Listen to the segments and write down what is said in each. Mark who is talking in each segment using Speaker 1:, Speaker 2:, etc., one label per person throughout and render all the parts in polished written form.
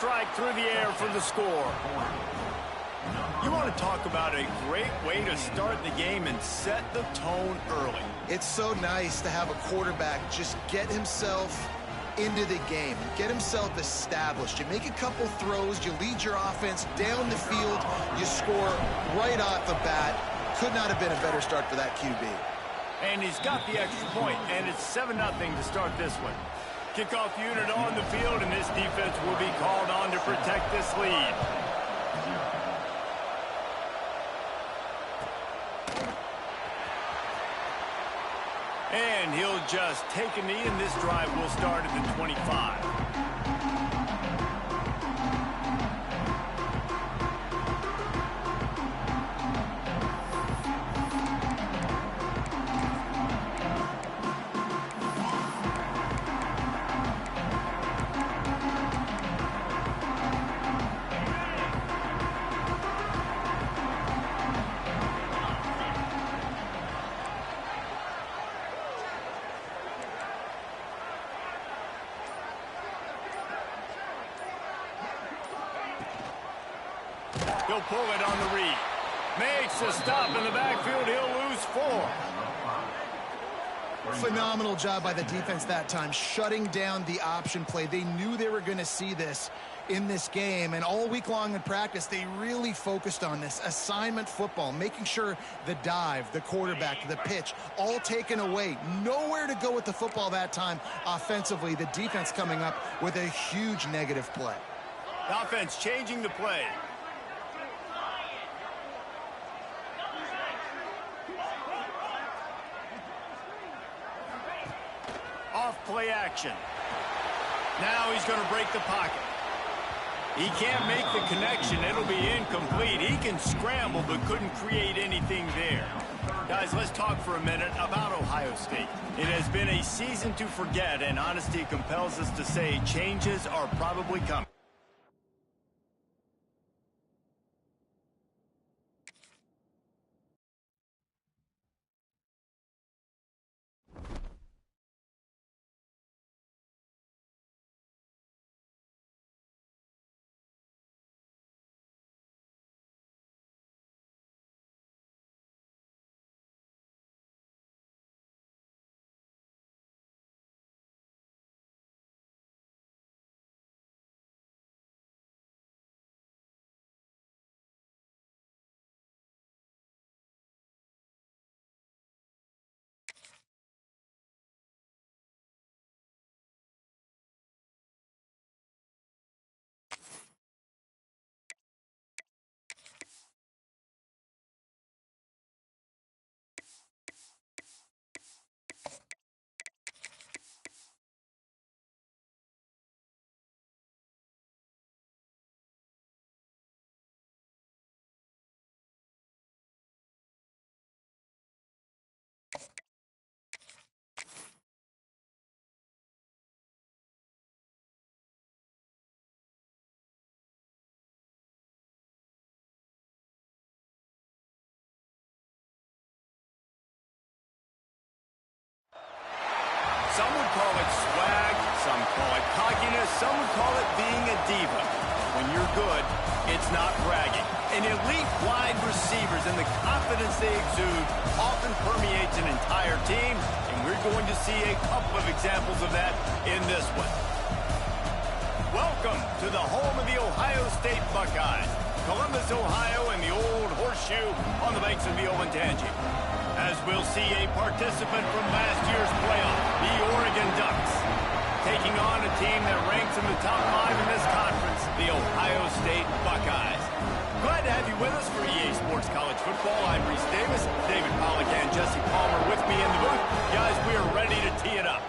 Speaker 1: strike through the air for the score. You want to talk about a great way to start the game and set the tone early.
Speaker 2: It's so nice to have a quarterback just get himself into the game, get himself established. You make a couple throws, you lead your offense down the field, you score right off the bat. Could not have been a better start for that QB.
Speaker 1: And he's got the extra point, and it's 7-0 to start this one. Kickoff unit on the field, and this defense will be called on to protect this lead. And he'll just take a knee, and this drive will start at the 25. He'll pull it on the read. Makes a stop in the backfield. He'll lose 4.
Speaker 2: Phenomenal job by the defense that time, shutting down the option play. They knew they were going to see this in this game, and all week long in practice, they really focused on this assignment football, making sure the dive, the quarterback, the pitch, all taken away. Nowhere to go with the football that time offensively. The defense coming up with a huge negative play.
Speaker 1: The offense changing the play. Play action. Now he's going to break the pocket. He can't make the connection. It'll be incomplete. He can scramble but couldn't create anything there. Guys, let's talk for a minute about Ohio State. It has been a season to forget, and honesty compels us to say changes are probably coming. Some would call it swag, some call it cockiness, some would call it being a diva. When you're good, it's not bragging. And elite wide receivers and the confidence they exude often permeates an entire team, and we're going to see a couple of examples of that in this one. Welcome to the home of the Ohio State Buckeyes, Columbus, Ohio, and the old horseshoe on the banks of the Olentangy. As we'll see a participant from last year's playoff, the Oregon Ducks, taking on a team that ranks in the top 5 in this conference, the Ohio State Buckeyes. Glad to have you with us for EA Sports College Football. I'm Reese Davis, David Pollack, and Jesse Palmer with me in the booth. Guys, we are ready to tee it up.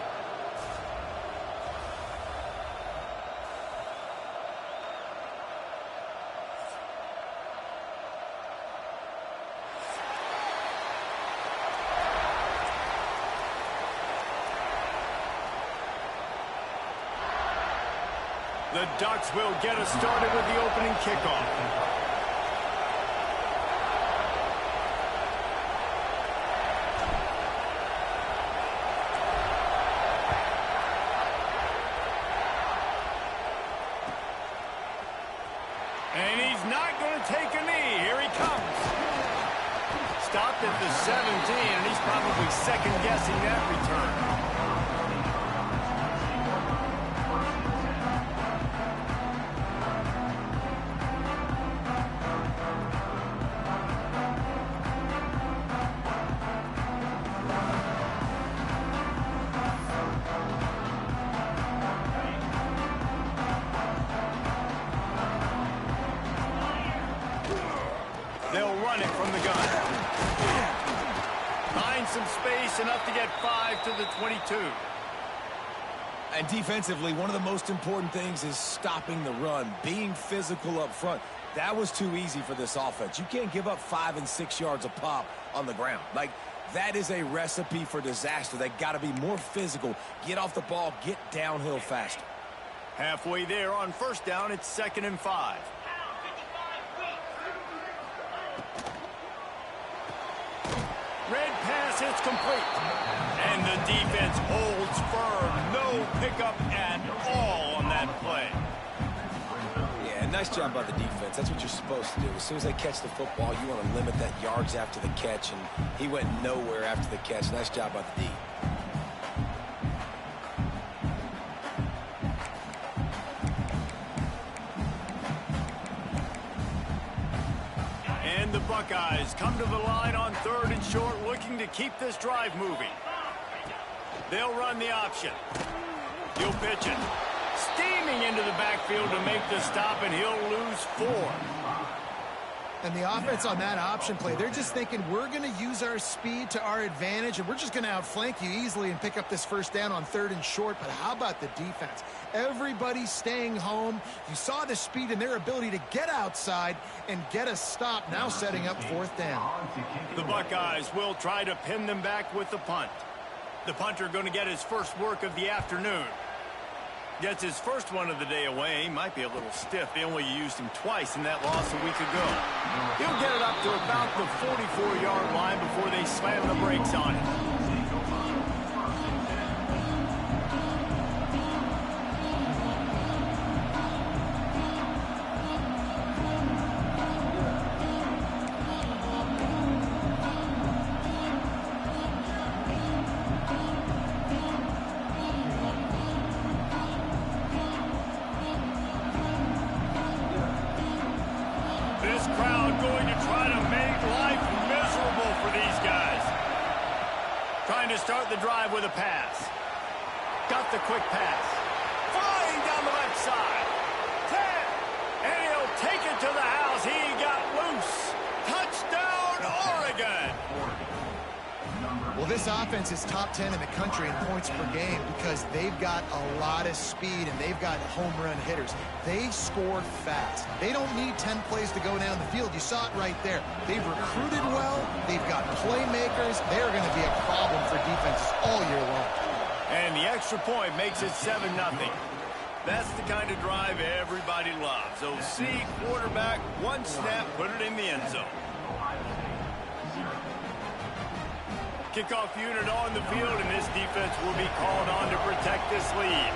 Speaker 1: The Ducks will get us started with the opening kickoff. And he's not going to take a knee. Here he comes. Stopped at the 17, and he's probably second-guessing that return. They'll run it from the gun. Find some space, enough to get 5 to the 22.
Speaker 3: And defensively, one of the most important things is stopping the run, being physical up front. That was too easy for this offense. You can't give up 5 and 6 yards a pop on the ground. Like, that is a recipe for disaster. They got to be more physical, get off the ball, get downhill faster.
Speaker 1: Halfway there on first down, it's 2nd and 5. Red pass hits complete. And the defense holds firm. No pickup at all on that play.
Speaker 3: Yeah, nice job by the defense. That's what you're supposed to do. As soon as they catch the football, you want to limit that yards after the catch, and he went nowhere after the catch. Nice job by the D.
Speaker 1: And the Buckeyes come to the line on 3rd and short, looking to keep this drive moving. They'll run the option. He'll pitch it. Steaming into the backfield to make the stop, and he'll lose 4.
Speaker 2: And the offense on that option play, they're just thinking, we're going to use our speed to our advantage, and we're just going to outflank you easily and pick up this first down on 3rd and short. But how about the defense? Everybody's staying home. You saw the speed and their ability to get outside and get a stop, now setting up 4th down.
Speaker 1: The Buckeyes will try to pin them back with the punt. The punter going to get his first work of the afternoon. Gets his first one of the day away. Might be a little stiff. They only used him twice in that loss a week ago. He'll get it up to about the 44-yard line before they slam the brakes on it. This crowd going to try to make life miserable for these guys. Trying to start the drive with a pass. Got the quick pass. Flying down the left side. 10. And he'll take it to the house. He got loose. Touchdown, Oregon.
Speaker 2: Well, this offense is top 10 in the country in points per game because they've got a lot of speed and they've got home run hitters. They score fast. They don't need 10 plays to go down the field. You saw it right there. They've recruited well. They've got playmakers. They're going to be a problem for defenses all year long.
Speaker 1: And the extra point makes it 7-0. That's the kind of drive everybody loves. OC, quarterback, one snap, put it in the end zone. Kickoff unit on the field, and this defense will be called on to protect this lead.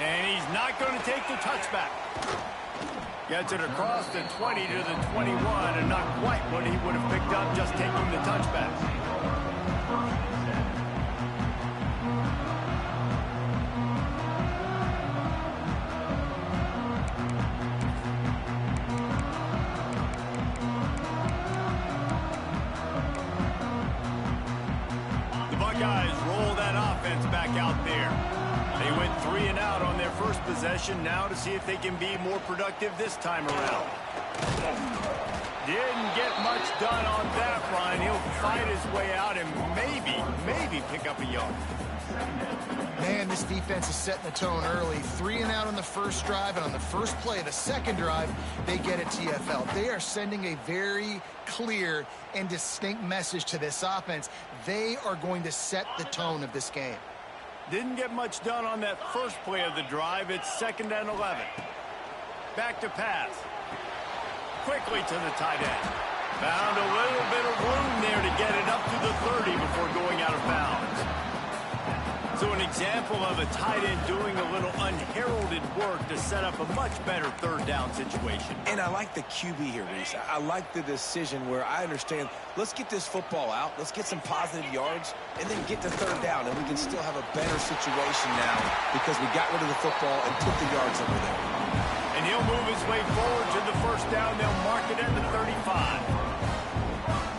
Speaker 1: And he's not going to take the touchback. Gets it across the 20 to the 21, and not quite what he would have picked up just taking the touchback. Buckeyes roll that offense back out there. They went 3 and out on their first possession, now to see if they can be more productive this time around. Didn't get much done on that run. He'll fight his way out and maybe pick up a yard.
Speaker 2: Man, this defense is setting the tone early. 3 and out on the first drive, and on the first play, the second drive, they get a TFL. They are sending a very clear and distinct message to this offense. They are going to set the tone of this game.
Speaker 1: Didn't get much done on that first play of the drive. It's 2nd and 11. Back to pass. Quickly to the tight end. Found a little bit of room there to get it So an example of a tight end doing a little unheralded work to set up a much better third down situation.
Speaker 3: And I like the QB here, Reese. I like the decision where I understand, let's get this football out, let's get some positive yards, and then get to third down, and we can still have a better situation now because we got rid of the football and put the yards over there.
Speaker 1: And he'll move his way forward to the first down. They'll mark it at the 35.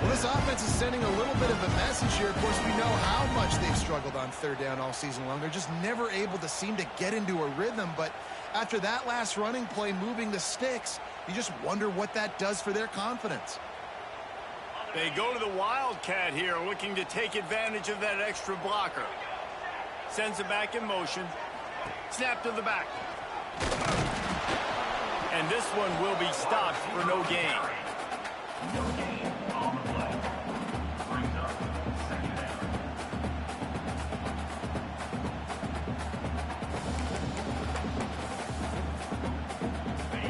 Speaker 2: Well, this offense is sending a little bit of a message here. Of course, we know how much they've struggled on third down all season long. They're just never able to seem to get into a rhythm. But after that last running play, moving the sticks, you just wonder what that does for their confidence.
Speaker 1: They go to the Wildcat here, looking to take advantage of that extra blocker. Sends it back in motion. Snap to the back. And this one will be stopped for no gain.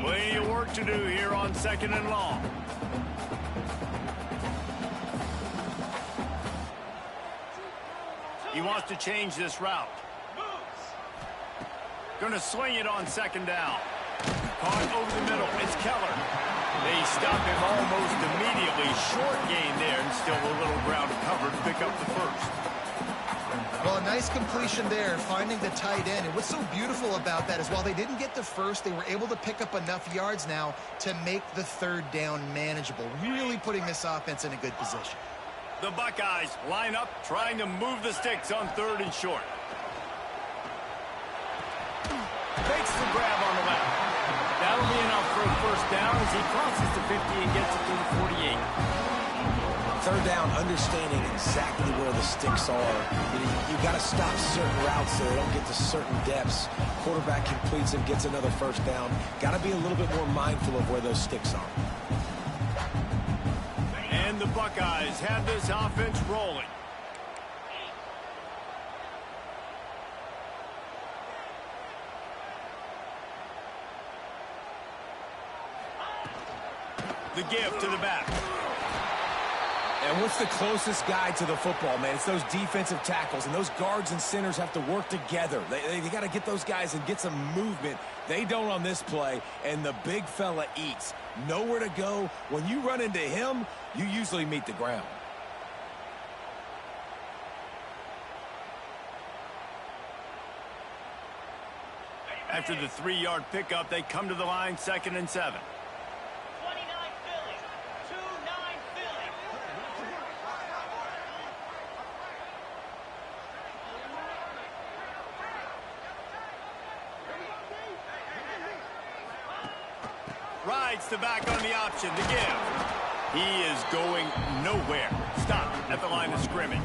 Speaker 1: Plenty of work to do here on second and long. He wants to change this route. Going to swing it on second down. Caught over the middle. It's Keller. They stop him almost immediately. Short gain there, and still a little ground covered to pick up the first.
Speaker 2: Well, a nice completion there, finding the tight end. And what's so beautiful about that is while they didn't get the first, they were able to pick up enough yards now to make the third down manageable, really putting this offense in a good position.
Speaker 1: The Buckeyes line up, trying to move the sticks on third and short. Fakes the grab on the left. That'll be enough for a first down as he crosses the 50 and gets it to the 48.
Speaker 3: Third down, understanding exactly where the sticks are. You got to stop certain routes so they don't get to certain depths. Quarterback completes and gets another first down. Got to be a little bit more mindful of where those sticks are.
Speaker 1: And the Buckeyes have this offense rolling. The give to the back.
Speaker 3: And what's the closest guy to the football, man? It's those defensive tackles, and those guards and centers have to work together. They got to get those guys and get some movement. They don't on this play, and the big fella eats. Nowhere to go. When you run into him, you usually meet the ground.
Speaker 1: After the 3-yard pickup, they come to the line, 2nd and 7. Rides the back on the option, the give. He is going nowhere. Stop at the line of scrimmage.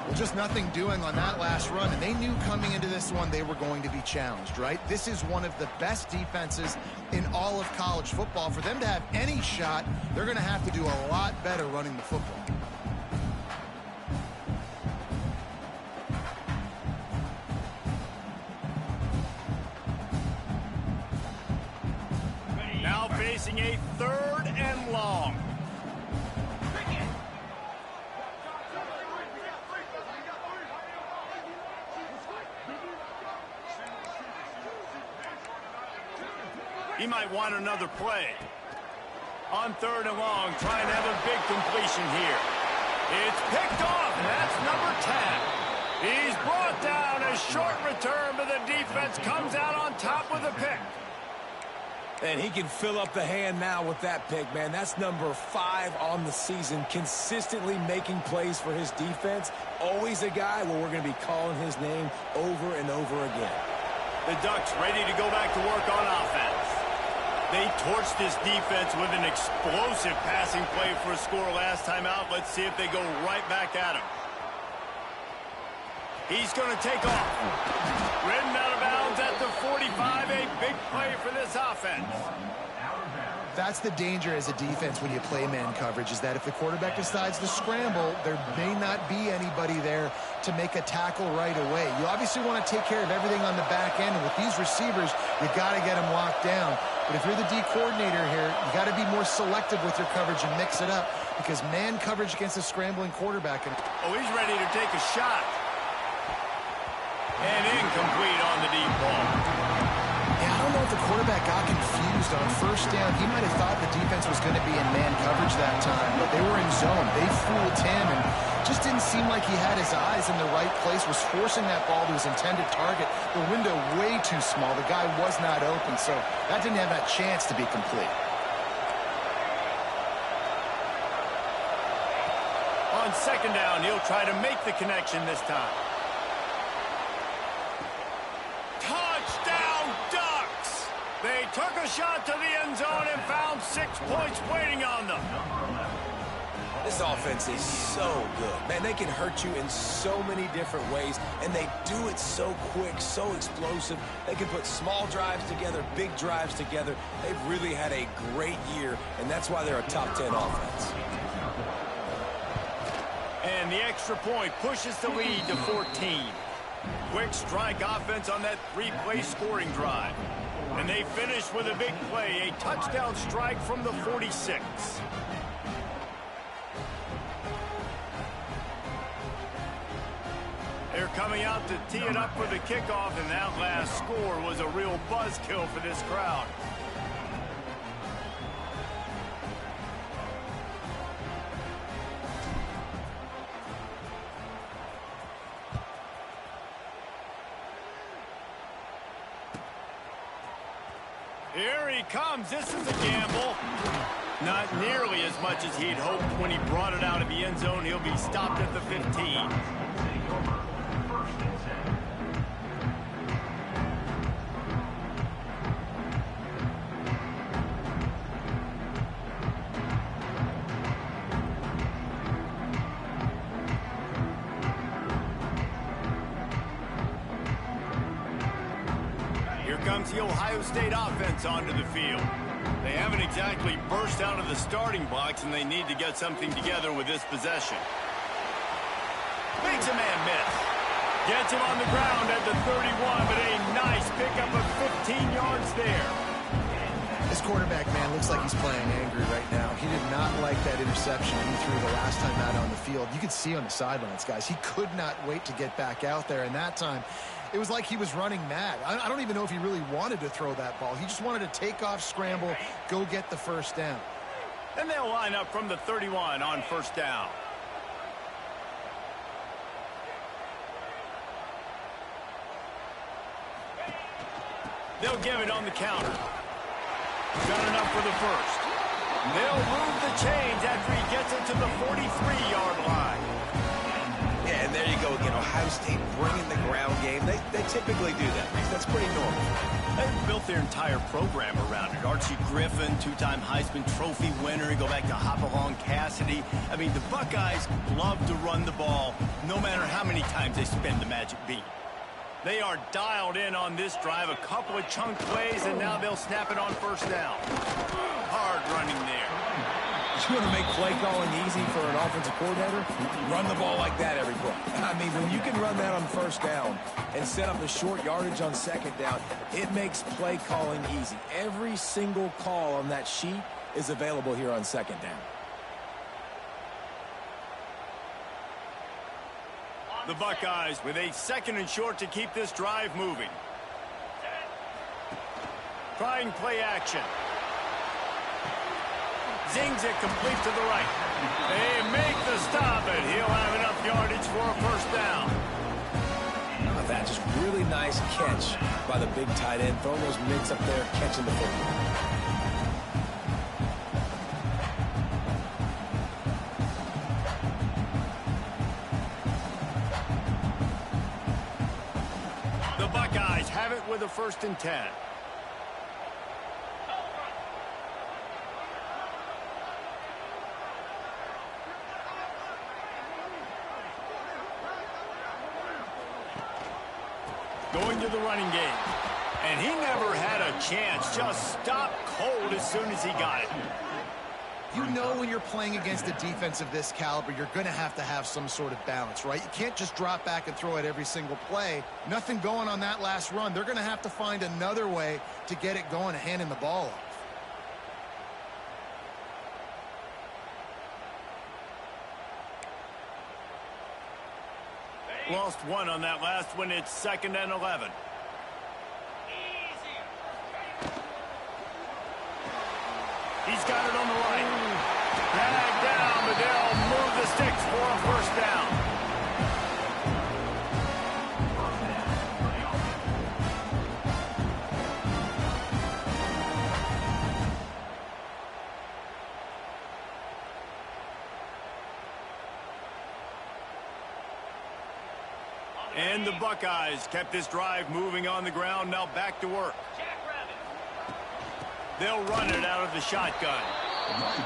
Speaker 2: Well, just nothing doing on that last run, and they knew coming into this one they were going to be challenged, right? This is one of the best defenses in all of college football. For them to have any shot, they're going to have to do a lot better running the football.
Speaker 1: Now facing a 3rd and long. He might want another play. On 3rd and long, trying to have a big completion here. It's picked off, and that's number 10. He's brought down. A short return, but the defense comes out on top with a pick.
Speaker 3: And he can fill up the hand now with that pick, man. That's number 5 on the season, consistently making plays for his defense. Always a guy where we're going to be calling his name over and over again.
Speaker 1: The Ducks ready to go back to work on offense. They torched this defense with an explosive passing play for a score last time out. Let's see if they go right back at him. He's going to take off. Ridden out of bounds at the 45. A big play for this offense.
Speaker 2: That's the danger as a defense when you play man coverage, is that if the quarterback decides to scramble, there may not be anybody there to make a tackle right away. You obviously want to take care of everything on the back end, and with these receivers, you got to get them locked down. But if you're the D coordinator here, you got to be more selective with your coverage and mix it up, because man coverage against a scrambling quarterback.
Speaker 1: Oh, he's ready to take a shot. And incomplete on the deep ball.
Speaker 2: Yeah, I don't know if the quarterback got confused on first down. He might have thought the defense was going to be in man coverage that time, but they were in zone. They fooled him and just didn't seem like he had his eyes in the right place, was forcing that ball to his intended target. The window way too small. The guy was not open, so that didn't have that chance to be complete.
Speaker 1: On second down, he'll try to make the connection this time. Touchdown, Ducks! They took a shot to the end zone and found 6 points waiting on them.
Speaker 3: This offense is so good. Man, they can hurt you in so many different ways, and they do it so quick, so explosive. They can put small drives together, big drives together. They've really had a great year, and that's why they're a top 10 offense.
Speaker 1: And the extra point pushes the lead to 14. Quick strike offense on that 3-play scoring drive. And they finish with a big play, a touchdown strike from the 46. They're coming out to tee it up for the kickoff, and that last score was a real buzzkill for this crowd. Here he comes. This is a gamble. Not nearly as much as he'd hoped when he brought it out of the end zone. He'll be stopped at the 15. Comes the Ohio State offense onto the field. They haven't exactly burst out of the starting blocks, and they need to get something together with this possession. Makes a man miss. Gets him on the ground at the 31, but a nice pickup of 15 yards there.
Speaker 2: This quarterback, man, looks like he's playing angry right now. He did not like that interception he threw the last time out on the field. You could see on the sidelines, guys, he could not wait to get back out there, and that time it was like he was running mad. I don't even know if he really wanted to throw that ball. He just wanted to take off, scramble, go get the first down.
Speaker 1: And they'll line up from the 31 on first down. They'll give it on the counter. Got enough for the first. They'll move the chains after he gets it to the 43-yard line.
Speaker 3: Yeah, and there you go again. Ohio State bringing the ground game. They typically do that. That's pretty normal.
Speaker 1: They've built their entire program around it. Archie Griffin, two-time Heisman Trophy winner. You go back to Hopalong Cassidy. I mean, the Buckeyes love to run the ball no matter how many times they spin the magic beat. They are dialed in on this drive. A couple of chunk plays, and now they'll snap it on first down. Hard running there.
Speaker 3: You want to make play calling easy for an offensive coordinator? Run the ball like that every play. I mean, when you can run that on first down and set up a short yardage on second down, it makes play calling easy. Every single call on that sheet is available here on second down.
Speaker 1: The Buckeyes with a second and short to keep this drive moving. Trying play action. Zings it complete to the right. They make the stop, and he'll have enough yardage for a first down.
Speaker 3: How about that? Just really nice catch by the big tight end. Throwing those mitts up there, catching the football.
Speaker 1: The Buckeyes have it with a 1st and 10. Going to the running game. And he never had a chance. Just stopped cold as soon as he got it.
Speaker 2: You know when you're playing against a defense of this caliber, you're going to have some sort of balance, right? You can't just drop back and throw it every single play. Nothing going on that last run. They're going to have to find another way to get it going and handing the ball off.
Speaker 1: Lost one on that last one. It's 2nd and 11. He's got it on the right. Dragged down, but they'll move the sticks for a first down. And the Buckeyes kept this drive moving on the ground. Now back to work. They'll run it out of the shotgun.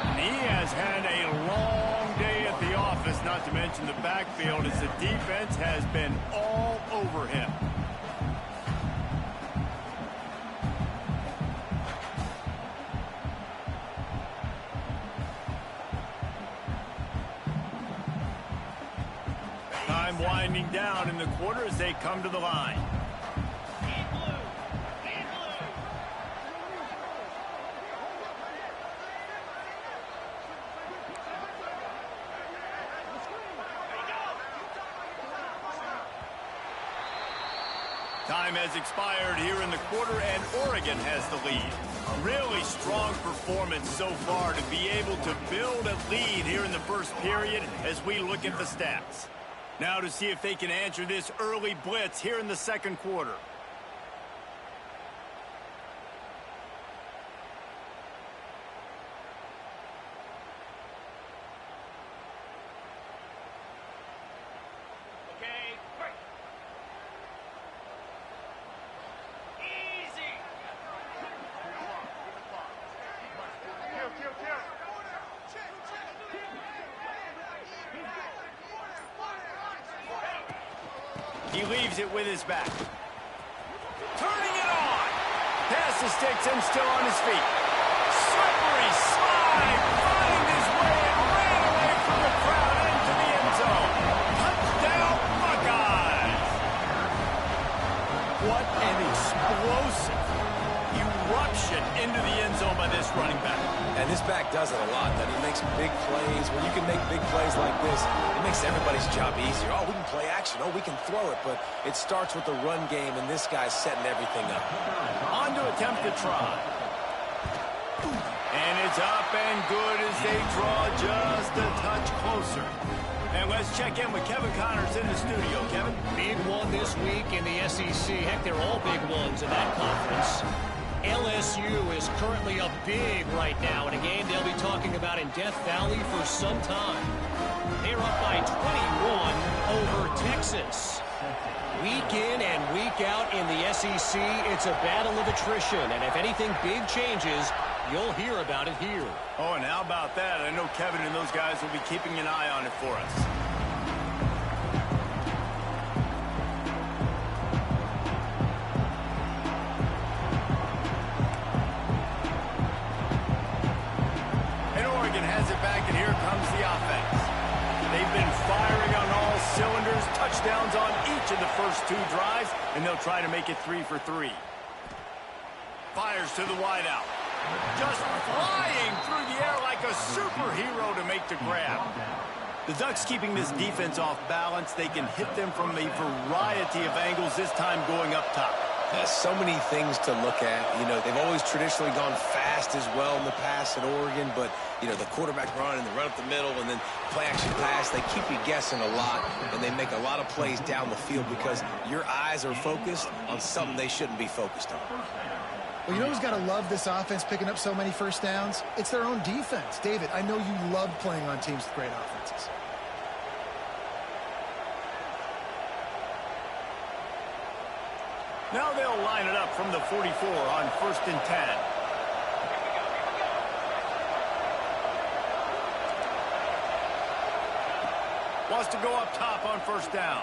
Speaker 1: And he has had a long day at the office, not to mention the backfield, as the defense has been all over him. Time winding down in the quarter as they come to the line. Time has expired here in the quarter, and Oregon has the lead. A really strong performance so far to be able to build a lead here in the first period as we look at the stats. Now to see if they can answer this early blitz here in the second quarter. He leaves it with his back. Turning it on. Past the sticks and still on his feet. Slippery slide. Find his way and ran away from the crowd into the end zone. Touchdown, Buckeyes. What an explosive eruption into the end zone by this running back.
Speaker 3: And this back does it a lot. That he makes big plays. When you can make big plays like this, it makes everybody's job easier. Oh, we can play action. Oh, we can throw it. But it starts with the run game, and this guy's setting everything up.
Speaker 1: On to attempt the try. And it's up and good as they draw just a touch closer. And let's check in with Kevin Connors in the studio. Kevin?
Speaker 4: Big one this week in the SEC. Heck, they're all big ones in that conference. LSU is currently up big right now in a game they'll be talking about in Death Valley for some time. They're up by 21 over Texas. Week in and week out in the SEC, it's a battle of attrition. And if anything big changes, you'll hear about it here.
Speaker 1: Oh, and how about that? I know Kevin and those guys will be keeping an eye on it for us. Touchdowns on each of the first two drives, and they'll try to make it 3 for 3. Fires to the wideout. Just flying through the air like a superhero to make the grab. The Ducks keeping this defense off balance. They can hit them from a variety of angles, this time going up top.
Speaker 3: So many things to look at. You know, they've always traditionally gone fast as well in the past at Oregon, but, you know, the quarterback run and the run up the middle and then play action pass, they keep you guessing a lot, and they make a lot of plays down the field because your eyes are focused on something they shouldn't be focused on.
Speaker 2: Well, you know who's got to love this offense picking up so many first downs? It's their own defense. David, I know you love playing on teams with great offenses.
Speaker 1: Now they'll line it up from the 44 on 1st and 10. Wants to go up top on 1st down.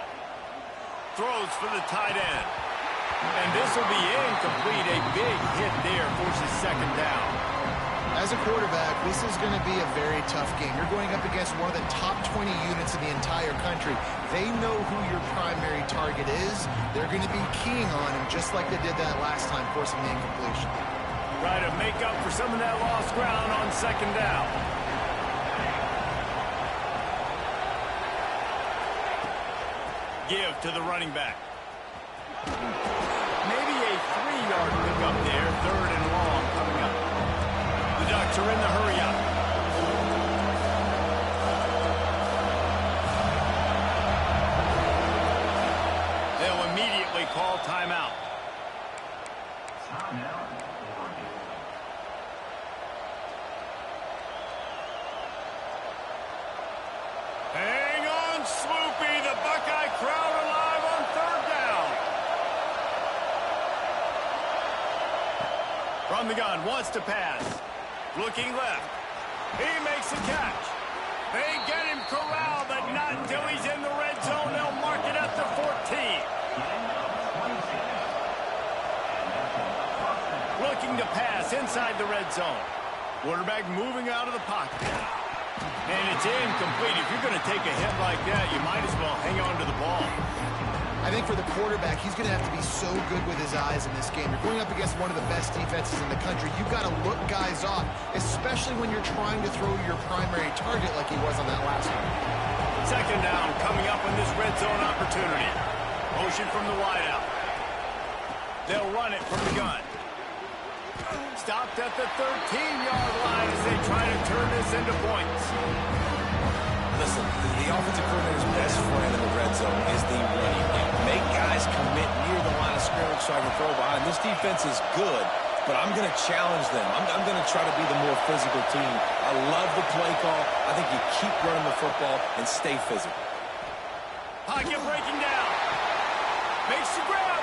Speaker 1: Throws for the tight end. And this will be incomplete. A big hit there forces 2nd down.
Speaker 2: As a quarterback, this is going to be a very tough game. You're going up against one of the top 20 units in the entire country. They know who your primary target is. They're going to be keying on him just like they did that last time, forcing the incompletion.
Speaker 1: Try to make up for some of that lost ground on 2nd down. give to the running back. Maybe a 3-yard pickup there, 3rd and long coming up. The Ducks are in the hurry-up. They'll immediately call timeout. Hang on, Sloopy. The Buckeye crowd alive on 3rd down. From the gun, wants to pass. Looking left. He makes a catch. They get him corralled, but not until he's in the red zone. They'll mark it at the 14. Looking to pass inside the red zone. Quarterback moving out of the pocket. And it's incomplete. If you're going to take a hit like that, you might as well hang on to the ball.
Speaker 2: I think for the quarterback, he's going to have to be so good with his eyes in this game. You're going up against one of the best defenses in the country. You've got to look guys off, especially when you're trying to throw to your primary target like he was on that last one.
Speaker 1: 2nd down coming up on this red zone opportunity. Motion from the wideout. They'll run it from the gun. Stopped at the 13-yard line as they try to turn this into points.
Speaker 3: Listen, the offensive coordinator's best friend in the red zone is the running game. Make guys commit near the line of scrimmage so I can throw behind. This defense is good, but I'm going to challenge them. I'm going to try to be the more physical team. I love the play call. I think you keep running the football and stay physical.
Speaker 1: Pocket breaking down. Makes the grab.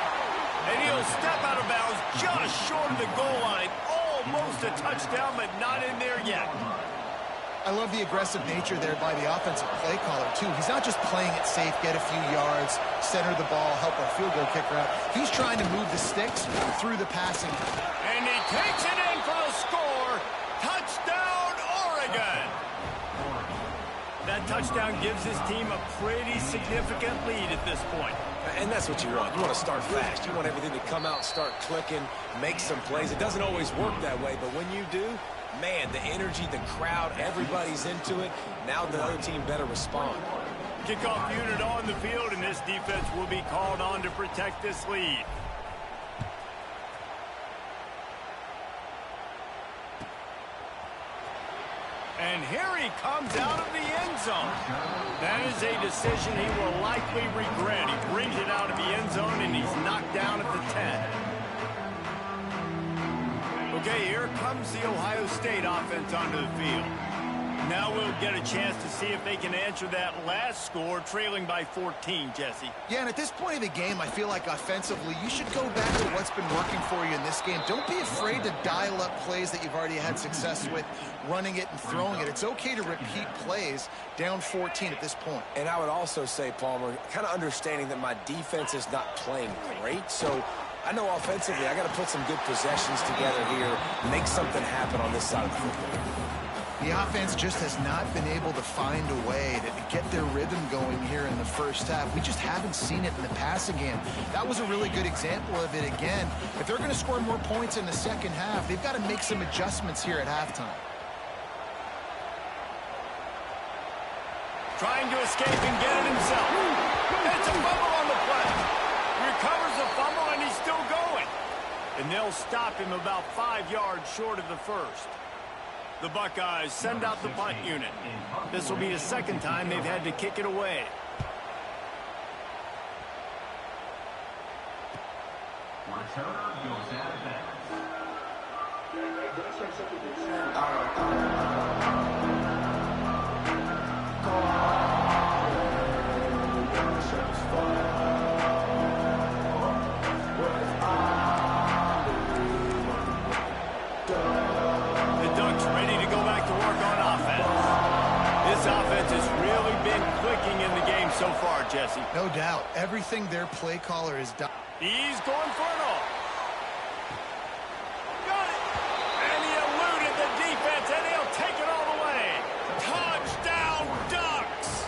Speaker 1: And he'll step out of bounds just short of the goal line. Almost a touchdown, but not in there yet.
Speaker 2: I love the aggressive nature there by the offensive play caller, too. He's not just playing it safe, get a few yards, center the ball, help our field goal kicker out. He's trying to move the sticks through the passing.
Speaker 1: And he takes it in for a score. Touchdown, Oregon. That touchdown gives his team a pretty significant lead at this point.
Speaker 3: And that's what you want. You want to start fast. You want everything to come out, start clicking, make some plays. It doesn't always work that way, but when you do, man, the energy, the crowd, everybody's into it. Now the other team better respond.
Speaker 1: Kickoff unit on the field, and this defense will be called on to protect this lead. And here he comes out of the end zone. That is a decision he will likely regret. He brings it out of the end zone, and he's knocked down at the 10. Okay, here comes the Ohio State offense onto the field. Now we'll get a chance to see if they can answer that last score, trailing by 14, Jesse.
Speaker 2: Yeah, and at this point of the game, I feel like offensively, you should go back to what's been working for you in this game. Don't be afraid to dial up plays that you've already had success with, running it and throwing it. It's okay to repeat plays down 14 at this point.
Speaker 3: And I would also say, Palmer, kind of understanding that my defense is not playing great, so I know offensively I got to put some good possessions together here, make something happen on this side of the football.
Speaker 2: The offense just has not been able to find a way to get their rhythm going here in the first half. We just haven't seen it in the passing game. That was a really good example of it again. If they're going to score more points in the second half, they've got to make some adjustments here at halftime.
Speaker 1: Trying to escape and get it himself. It's a fumble on the play. Recovers the fumble, and he's still going. And they'll stop him about 5 yards short of the first. The Buckeyes send out the punt unit. This will be the second time they've had to kick it away. So far, Jesse.
Speaker 2: No doubt. Everything their play caller has done.
Speaker 1: He's going for it all. Got it. And he eluded the defense, and he'll take it all the way. Touchdown, Ducks.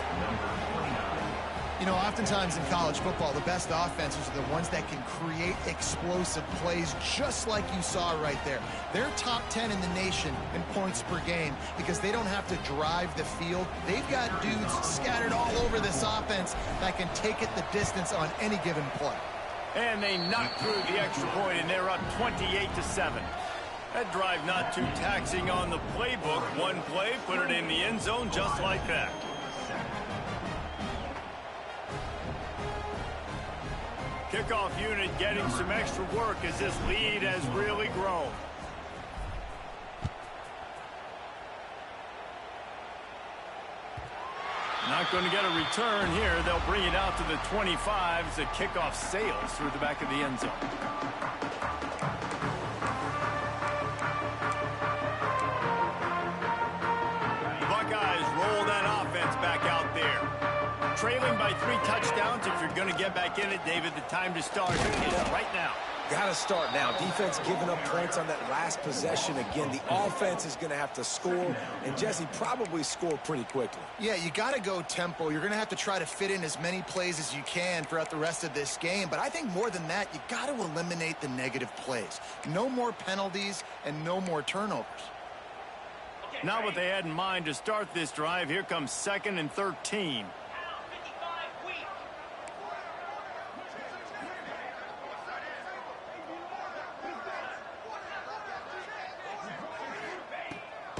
Speaker 2: You know, oftentimes in college football, the best offenses are the ones that can create explosive plays, just like you saw right there. They're top 10 in the nation in points per game because they don't have to drive the field. They've got dudes scattered all over over this offense that can take it the distance on any given play.
Speaker 1: And they knocked through the extra point, and they're up 28-7. That drive not too taxing on the playbook. One play, put it in the end zone just like that. Kickoff unit getting some extra work as this lead has really grown. Not going to get a return here. They'll bring it out to the 25 as the kickoff sails through the back of the end zone. Buckeyes roll that offense back out there. Trailing by 3 touchdowns. If you're going to get back in it, David, the time to start is right now.
Speaker 3: Got to start now. Defense giving up points on that last possession again. The offense is going to have to score, and Jesse probably score pretty quickly.
Speaker 2: Yeah, you got to go tempo. You're going to have to try to fit in as many plays as you can throughout the rest of this game. But I think more than that, you got to eliminate the negative plays. No more penalties and no more turnovers.
Speaker 1: Not what they had in mind to start this drive. Here comes 2nd and 13.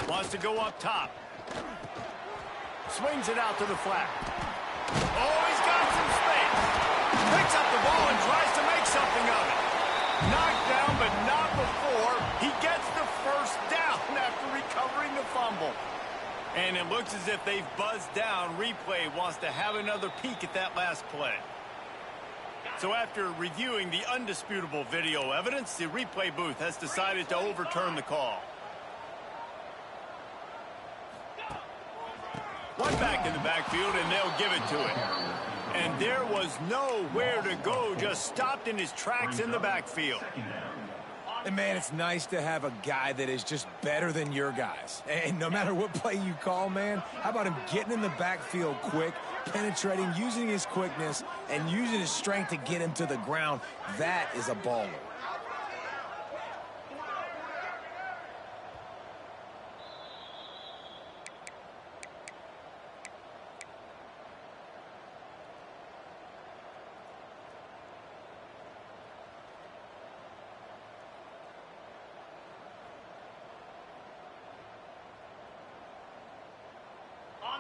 Speaker 1: Wants to go up top. Swings it out to the flat. Oh, he's got some space. Picks up the ball and tries to make something of it. Knocked down, but not before. He gets the first down after recovering the fumble. And it looks as if they've buzzed down. Replay wants to have another peek at that last play. So after reviewing the undisputable video evidence, the replay booth has decided to overturn the call. One back in the backfield, and they'll give it to him. And there was nowhere to go, just stopped in his tracks in the backfield.
Speaker 3: And, man, it's nice to have a guy that is just better than your guys. And no matter what play you call, man, how about him getting in the backfield quick, penetrating, using his quickness, and using his strength to get him to the ground? That is a baller.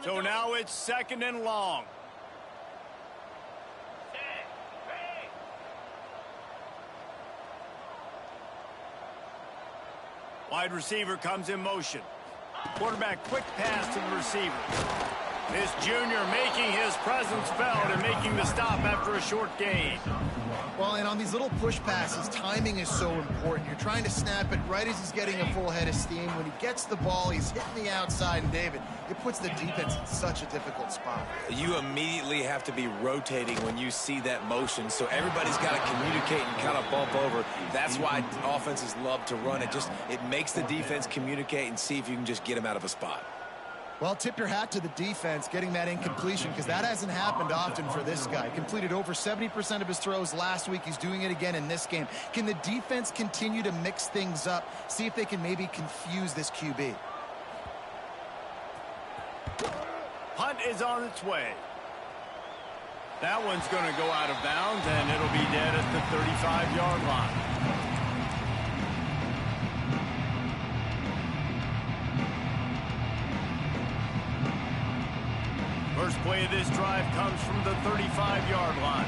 Speaker 1: So now it's 2nd and long. Wide receiver comes in motion. Quarterback quick pass to the receiver. This junior making his presence felt and making the stop after a short gain.
Speaker 2: Well, and on these little push passes, timing is so important. You're trying to snap it right as he's getting a full head of steam. When he gets the ball, he's hitting the outside, and David, it puts the defense in such a difficult spot.
Speaker 3: You immediately have to be rotating when you see that motion, so everybody's got to communicate and kind of bump over. That's why offenses love to run it. It makes the defense communicate and see if you can just get him out of a spot.
Speaker 2: Well, tip your hat to the defense getting that incompletion, because that hasn't happened often for this guy. Completed over 70% of his throws last week. He's doing it again in this game. Can the defense continue to mix things up, see if they can maybe confuse this QB?
Speaker 1: Punt is on its way. That one's going to go out of bounds, and it'll be dead at the 35-yard line. First play of this drive comes from the 35-yard line.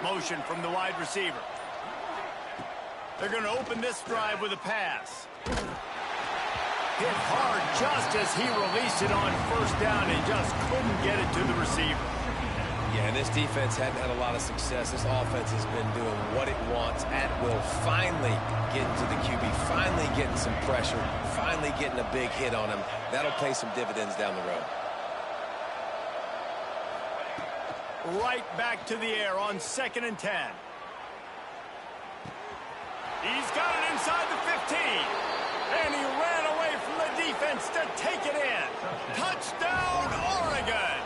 Speaker 1: Motion from the wide receiver. They're going to open this drive with a pass. Hit hard just as he released it on first down and just couldn't get it to the receiver.
Speaker 3: Yeah, and this defense hadn't had a lot of success. This offense has been doing what it wants at will. Finally getting to the QB, finally getting some pressure, finally getting a big hit on him. That'll pay some dividends down the road.
Speaker 1: Right back to the air on 2nd and 10. He's got it inside the 15. And he ran away from the defense to take it in. Touchdown, Oregon!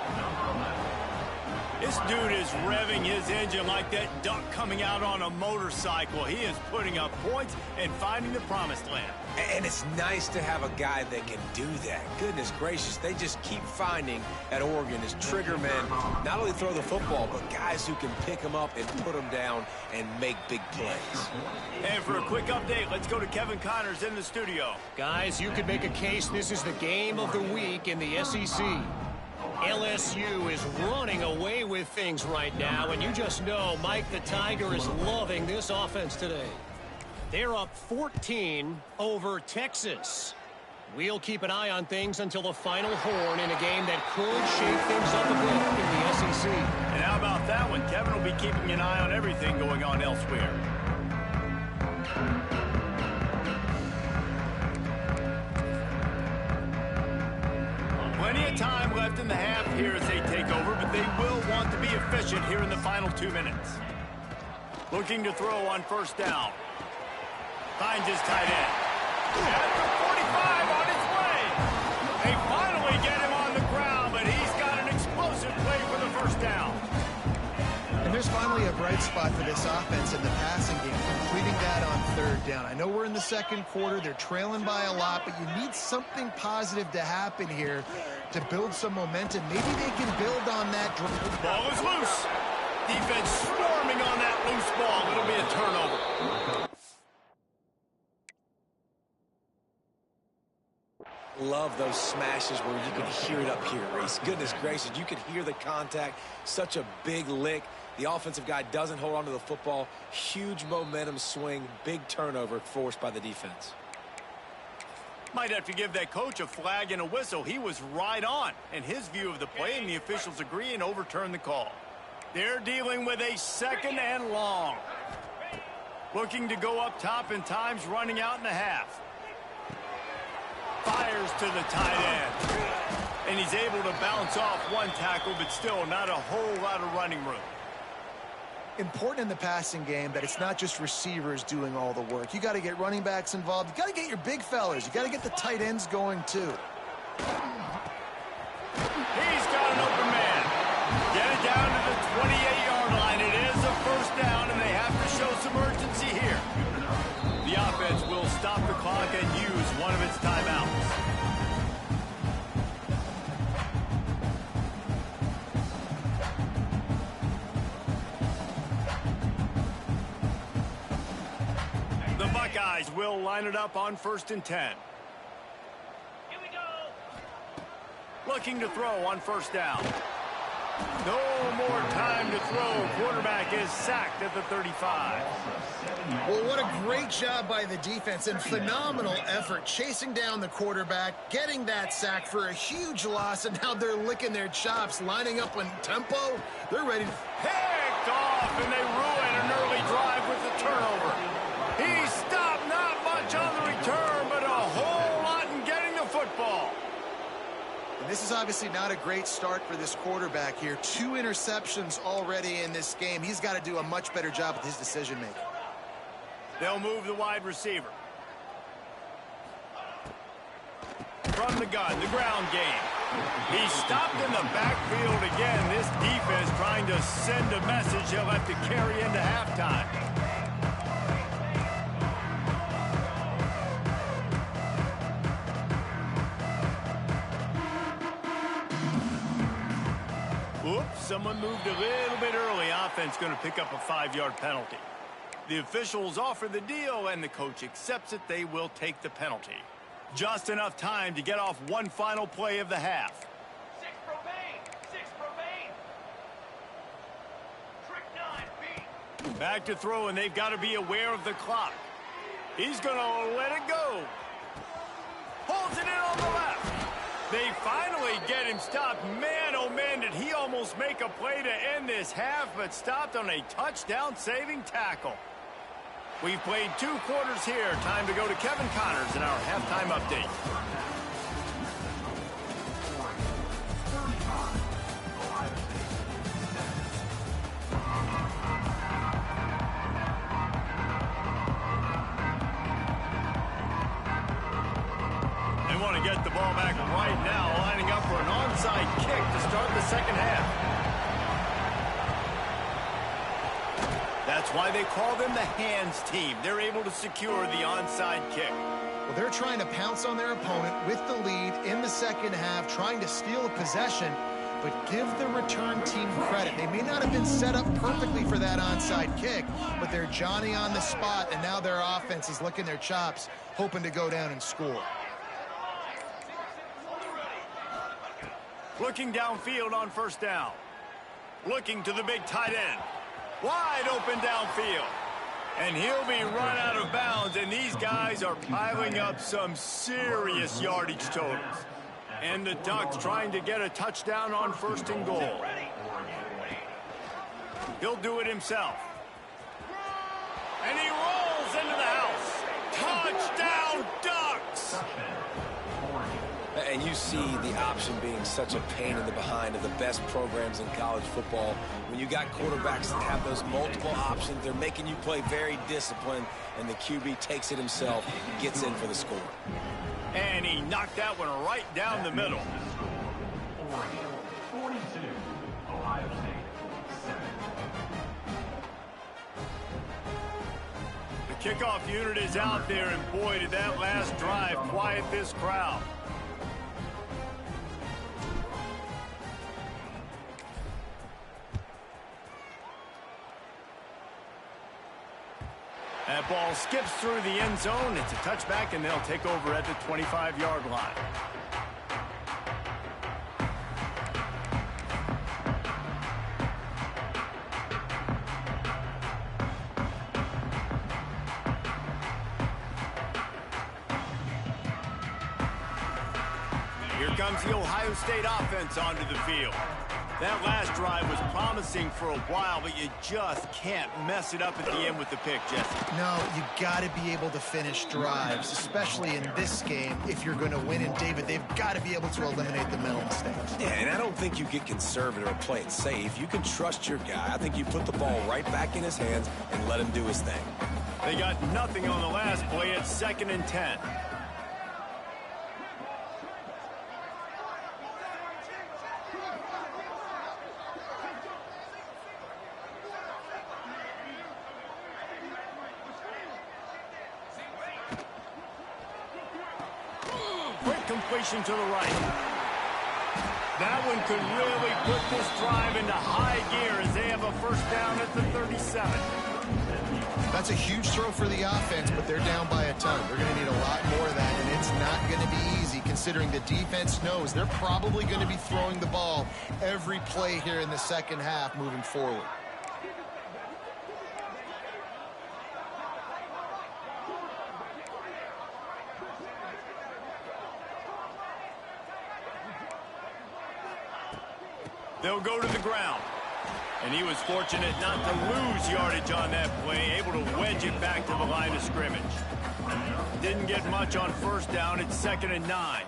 Speaker 1: His This dude is revving his engine like that duck coming out on a motorcycle. He is putting up points and finding the promised land.
Speaker 3: And it's nice to have a guy that can do that. Goodness gracious, they just keep finding at Oregon as trigger men, not only throw the football, but guys who can pick them up and put them down and make big plays.
Speaker 1: And for a quick update, let's go to Kevin Connors in the studio.
Speaker 4: Guys, you could make a case this is the game of the week in the SEC. LSU is running away with things right now, and you just know Mike the Tiger is loving this offense today. They're up 14 over Texas. We'll keep an eye on things until the final horn in a game that could shake things up a bit in the SEC.
Speaker 1: And how about that one? Kevin will be keeping an eye on everything going on elsewhere. Plenty of time left in the half here as they take over, but they will want to be efficient here in the final 2 minutes. Looking to throw on first down. Finds his tight end. At the 45 on his way. They finally get him on the ground, but he's got an explosive play for the first down.
Speaker 2: And there's finally a bright spot for this offense in the passing game, completing that on third down. I know we're in the second quarter. They're trailing by a lot, but you need something positive to happen here to build some momentum. Maybe they can build on that.
Speaker 1: Ball is loose. Defense swarming on that loose ball. It'll be a turnover.
Speaker 3: Love those smashes where you can hear it up here, Reese. Goodness gracious, you can hear the contact. Such a big lick. The offensive guy doesn't hold on to the football. Huge momentum swing. Big turnover forced by the defense.
Speaker 1: Might have to give that coach a flag and a whistle. He was right on in his view of the play, and the officials agree and overturn the call. They're dealing with a second and long. Looking to go up top, and time's running out in the half. Fires to the tight end. And he's able to bounce off one tackle, but still not a whole lot of running room.
Speaker 2: Important in the passing game that it's not just receivers doing all the work. You got to get running backs involved. You got to get your big fellas. You got to get the tight ends going too.
Speaker 1: He's got an open man. Get it down to the 28-yard line. It is a first down, and they have to show some urgency here. The offense will stop the clock and use one of its timeouts. The Buckeyes will line it up on 1st and 10.
Speaker 4: Here we go.
Speaker 1: Looking to throw on first down. No more time to throw. Quarterback is sacked at the 35.
Speaker 2: Well, what a great job by the defense and phenomenal effort chasing down the quarterback, getting that sack for a huge loss, and now they're licking their chops, lining up in tempo. They're ready.
Speaker 1: Picked off, and they ruin an early drive with the turnover. He stopped not much on the return, but a whole lot in getting the football.
Speaker 2: And this is obviously not a great start for this quarterback here. 2 interceptions already in this game. He's got to do a much better job with his decision-making.
Speaker 1: They'll move the wide receiver. From the gun, the ground game. He stopped in the backfield again. This defense trying to send a message he'll have to carry into halftime. Oops, someone moved a little bit early. Offense going to pick up a 5-yard penalty. The officials offer the deal, and the coach accepts it. They will take the penalty. Just enough time to get off one final play of the half.
Speaker 4: 6 remain. 6 remain. Trick 9 beat.
Speaker 1: Back to throw, and they've got to be aware of the clock. He's going to let it go. Holds it in on the left. They finally get him stopped. Man, oh man, did he almost make a play to end this half, but stopped on a touchdown-saving tackle. We've played 2 quarters here. Time to go to Kevin Connors in our halftime update. They want to get the ball back right now, lining up for an onside kick to start the second half. That's why they call them the hands team. They're able to secure the onside kick.
Speaker 2: Well, they're trying to pounce on their opponent with the lead in the second half, trying to steal a possession, but give the return team credit. They may not have been set up perfectly for that onside kick, but they're Johnny on the spot, and now their offense is licking their chops, hoping to go down and score.
Speaker 1: Looking downfield on first down. Looking to the big tight end. Wide open downfield. And he'll be run out of bounds, and these guys are piling up some serious yardage totals. And the Ducks trying to get a touchdown on first and goal. He'll do it himself. And he rolls into the house. Touchdown, Ducks!
Speaker 3: And you see the option being such a pain in the behind of the best programs in college football. When you got quarterbacks that have those multiple options, they're making you play very disciplined, and the QB takes it himself, gets in for the score.
Speaker 1: And he knocked that one right down the middle.
Speaker 5: Oregon 42, Ohio State 7.
Speaker 1: The kickoff unit is out there, and boy, did that last drive quiet this crowd. That ball skips through the end zone. It's a touchback, and they'll take over at the 25-yard line. Here comes the Ohio State offense onto the field. That last drive was promising for a while, but you just can't mess it up at the end with the pick, Jesse.
Speaker 2: No, you got to be able to finish drives, especially in this game. If you're going to win, and David, they've got to be able to eliminate the mental mistakes.
Speaker 3: Yeah, and I don't think you get conservative or play it safe. You can trust your guy. I think you put the ball right back in his hands and let him do his thing.
Speaker 1: They got nothing on the last play. It's 2nd and 10. Completion to the right. That one could really put this drive into high gear as they have a first down at the 37.
Speaker 2: That's a huge throw for the offense, but they're down by a ton. They're going to need a lot more of that, and it's not going to be easy considering the defense knows they're probably going to be throwing the ball every play here in the second half moving forward.
Speaker 1: They'll go to the ground. And he was fortunate not to lose yardage on that play, able to wedge it back to the line of scrimmage. Didn't get much on first down. It's 2nd and 9.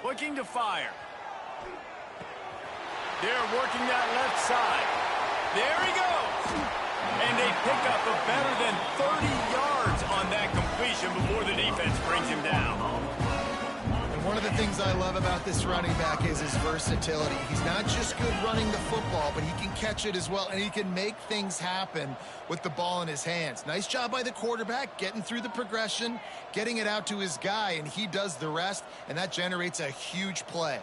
Speaker 1: Looking to fire. They're working that left side. There he goes. And they pick up a better than 30 yards on that completion before the defense brings him down.
Speaker 2: And one of the things I love about this running back is his versatility. He's not just good running the football, but he can catch it as well, and he can make things happen with the ball in his hands. Nice job by the quarterback, getting through the progression, getting it out to his guy, and he does the rest, and that generates a huge play.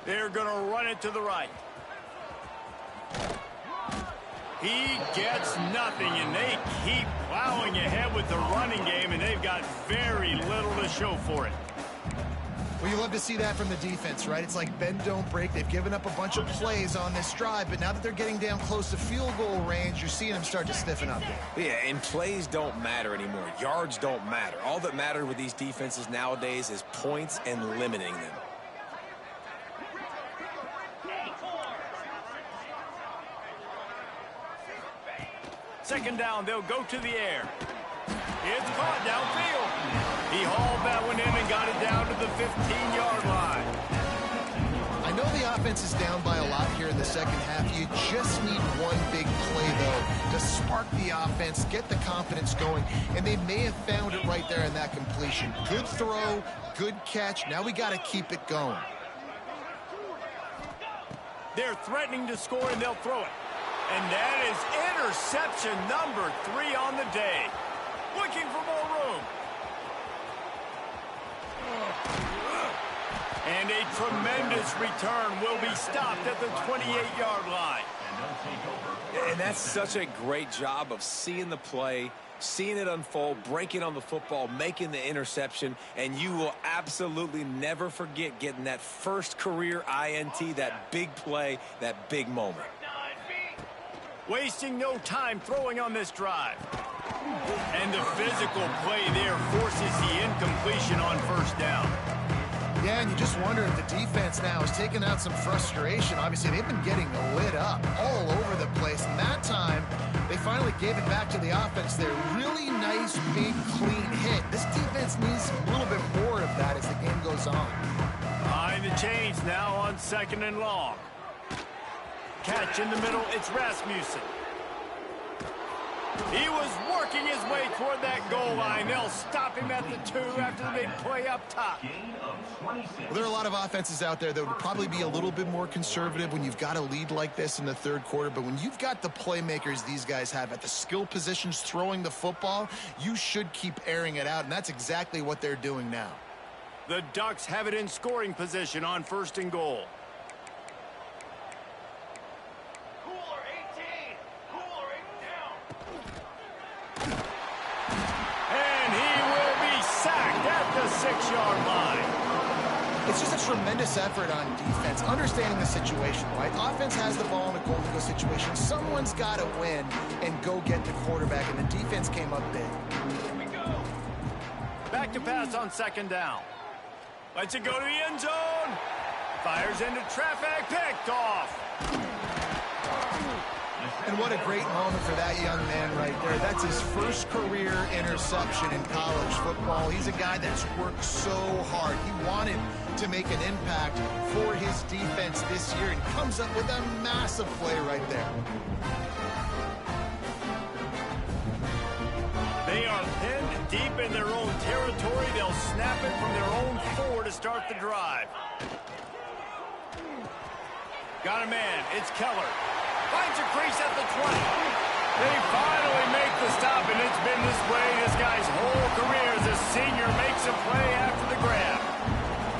Speaker 1: They're going to run it to the right. He gets nothing, and they keep plowing ahead with the running game, and they've got very little to show for it.
Speaker 2: Well, you love to see that from the defense, right? It's like bend, don't break. They've given up a bunch of plays on this drive, but now that they're getting down close to field goal range, you're seeing them start to stiffen up there.
Speaker 3: Yeah, and plays don't matter anymore. Yards don't matter. All that matters with these defenses nowadays is points and limiting them.
Speaker 1: second down, they'll go to the air. It's caught downfield. He hauled that one in and got it down to the 15-yard line.
Speaker 2: I know the offense is down by a lot here in the second half. You just need one big play, though, to spark the offense, get the confidence going, and they may have found it right there in that completion. Good throw, good catch. Now we got to keep it going.
Speaker 1: They're threatening to score, and they'll throw it. And that is interception number 3 on the day. Looking for more room. And a tremendous return will be stopped at the 28-yard line.
Speaker 3: And that's such a great job of seeing the play, seeing it unfold, breaking on the football, making the interception, and you will absolutely never forget getting that first career INT, that big play, that big moment.
Speaker 1: Wasting no time throwing on this drive. And the physical play there forces the incompletion on first down.
Speaker 2: Yeah, and you just wonder if the defense now is taking out some frustration. Obviously, they've been getting lit up all over the place. And that time, they finally gave it back to the offense there. Really nice, big, clean hit. This defense needs a little bit more of that as the game goes on.
Speaker 1: Behind the chains now on second and long. Catch in the middle, it's Rasmussen. He was working his way toward that goal line. They'll stop him at the 2 after the big play up top.
Speaker 2: Well, there are a lot of offenses out there that would probably be a little bit more conservative when you've got a lead like this in the third quarter. But when you've got the playmakers these guys have at the skill positions throwing the football, you should keep airing it out. And that's exactly what they're doing now.
Speaker 1: The Ducks have it in scoring position on first and goal. The 6-yard line.
Speaker 2: It's just a tremendous effort on defense, understanding the situation, right? Offense has the ball in a goal-to-go situation. Someone's got to win and go get the quarterback, and the defense came up big.
Speaker 1: Here we go. Back to pass on second down. Lets it go to the end zone. Fires into traffic, picked off.
Speaker 2: And what a great moment for that young man right there. That's his first career interception in college football. He's a guy that's worked so hard. He wanted to make an impact for his defense this year and comes up with a massive play right there.
Speaker 1: They are pinned deep in their own territory. They'll snap it from their own 4 to start the drive. Got a man. It's Keller. Finds a crease at the 20. They finally make the stop, and it's been this way this guy's whole career as a senior makes a play after the grab.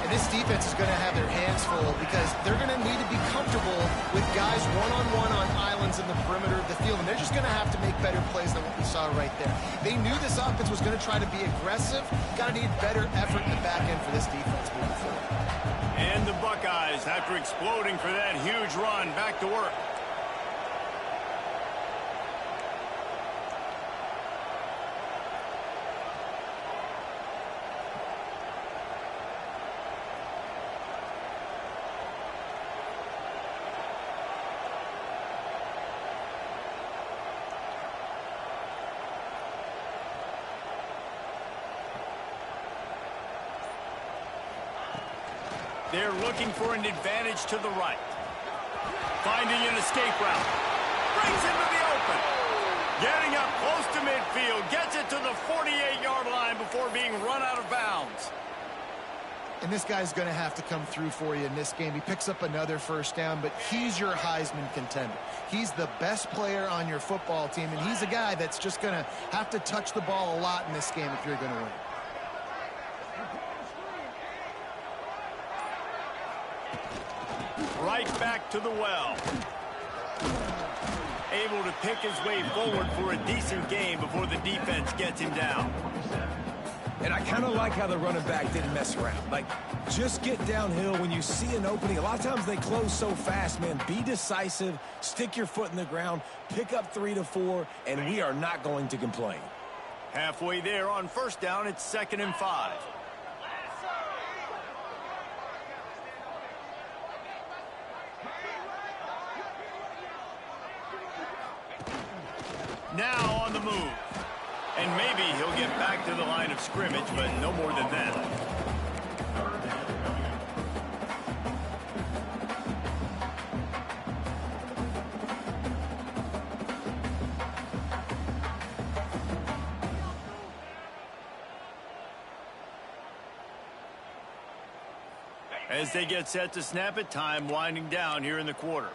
Speaker 2: And this defense is going to have their hands full because they're going to need to be comfortable with guys one-on-one on islands in the perimeter of the field, and they're just going to have to make better plays than what we saw right there. They knew this offense was going to try to be aggressive. Got to need better effort in the back end for this defense moving forward.
Speaker 1: And the Buckeyes, after exploding for that huge run, back to work. They're looking for an advantage to the right. Finding an escape route. Brings into the open. Getting up close to midfield. Gets it to the 48-yard line before being run out of bounds.
Speaker 2: And this guy's going to have to come through for you in this game. He picks up another first down, but he's your Heisman contender. He's the best player on your football team, and he's a guy that's just going to have to touch the ball a lot in this game if you're going to win.
Speaker 1: Right back to the well. Able to pick his way forward for a decent game before the defense gets him down.
Speaker 3: And I kind of like how the running back didn't mess around. Like, just get downhill when you see an opening. A lot of times they close so fast, man. Be decisive, stick your foot in the ground, pick up 3 to 4, and we are not going to complain.
Speaker 1: Halfway there on first down, it's 2nd and 5. Now on the move. And maybe he'll get back to the line of scrimmage, but no more than that. As they get set to snap it, time winding down here in the quarter.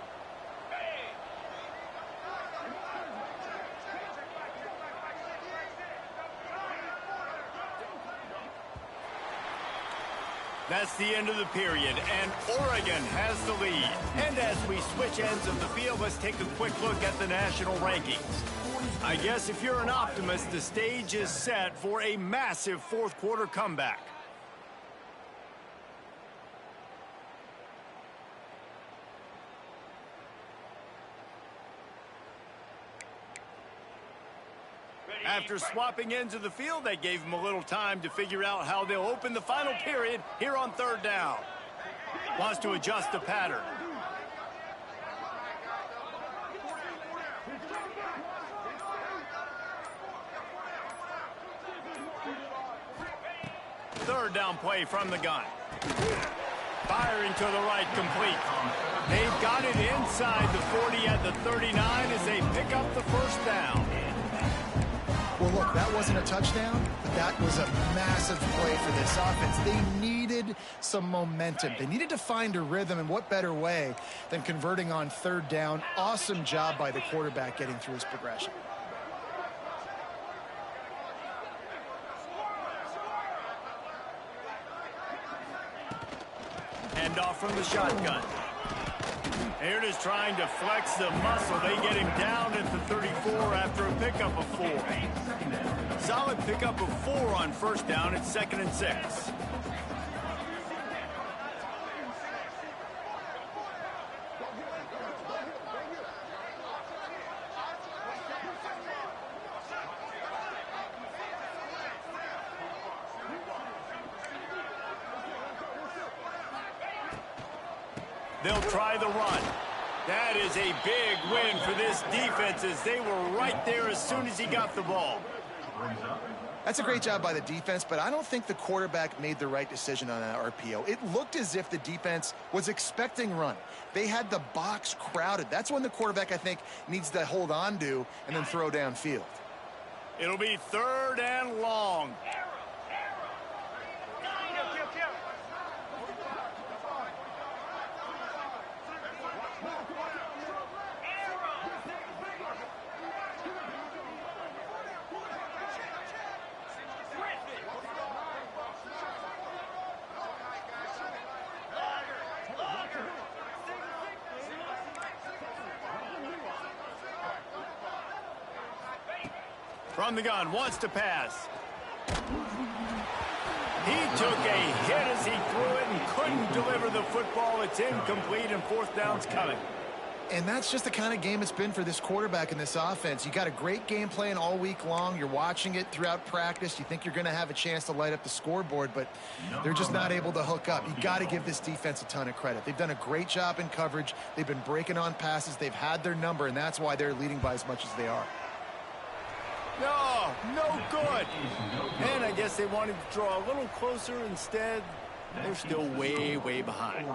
Speaker 1: That's the end of the period, and Oregon has the lead. And as we switch ends of the field, let's take a quick look at the national rankings. I guess if you're an optimist, the stage is set for a massive fourth quarter comeback. After swapping ends of the field, that gave them a little time to figure out how they'll open the final period here on third down. Wants to adjust the pattern. Third down play from the gun. Firing to the right, complete. They've got it inside the 40 at the 39 as they pick up the first down.
Speaker 2: Well, look, that wasn't a touchdown, but that was a massive play for this offense. They needed some momentum. They needed to find a rhythm, and what better way than converting on third down. Awesome job by the quarterback getting through his progression.
Speaker 1: Hand off from the shotgun. Here it is trying to flex the muscle. They get him down at the 34 after a pickup of 4. Solid pickup of 4 on first down at 2nd and 6. They'll try the run. That is a big win for this defense as they were right there as soon as he got the ball.
Speaker 2: That's a great job by the defense, but I don't think the quarterback made the right decision on that RPO. It looked as if the defense was expecting run. They had the box crowded. That's when the quarterback, I think, needs to hold on to and then throw downfield.
Speaker 1: It'll be third and long. From the gun, wants to pass. He took a hit as he threw it and couldn't deliver the football. It's incomplete and fourth down's coming.
Speaker 2: And that's just the kind of game it's been for this quarterback in this offense. You got a great game plan all week long. You're watching it throughout practice. You think you're going to have a chance to light up the scoreboard, but they're just not able to hook up. You got to give this defense a ton of credit. They've done a great job in coverage. They've been breaking on passes. They've had their number, and that's why they're leading by as much as they are.
Speaker 1: No good. And I guess they wanted to draw a little closer. Instead, they're still way, way behind.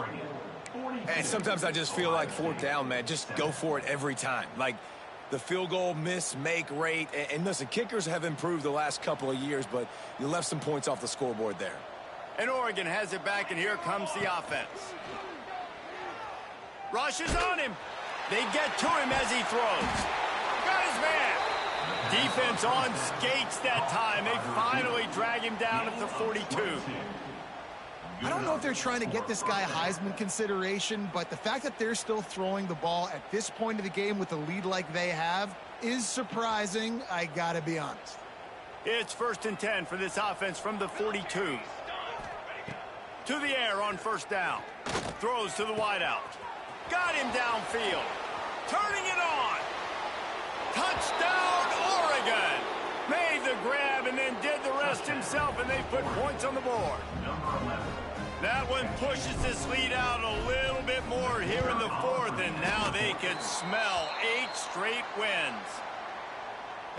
Speaker 3: And sometimes I just feel like fourth down, man, just go for it every time. Like the field goal miss-make rate. And listen, kickers have improved the last couple of years, but you left some points off the scoreboard there.
Speaker 1: And Oregon has it back, and here comes the offense. Rushes on him. They get to him as he throws. Got his man. Defense on skates that time. They finally drag him down at the 42.
Speaker 2: I don't know if they're trying to get this guy Heisman consideration, but the fact that they're still throwing the ball at this point of the game with a lead like they have is surprising, I gotta be honest.
Speaker 1: It's 1st and 10 for this offense from the 42. To the air on first down. Throws to the wideout. Got him downfield. Turning it on. Touchdown, Oregon! Made the grab and then did the rest himself, and they put points on the board. That one pushes this lead out a little bit more here in the fourth, and now they can smell 8 straight wins.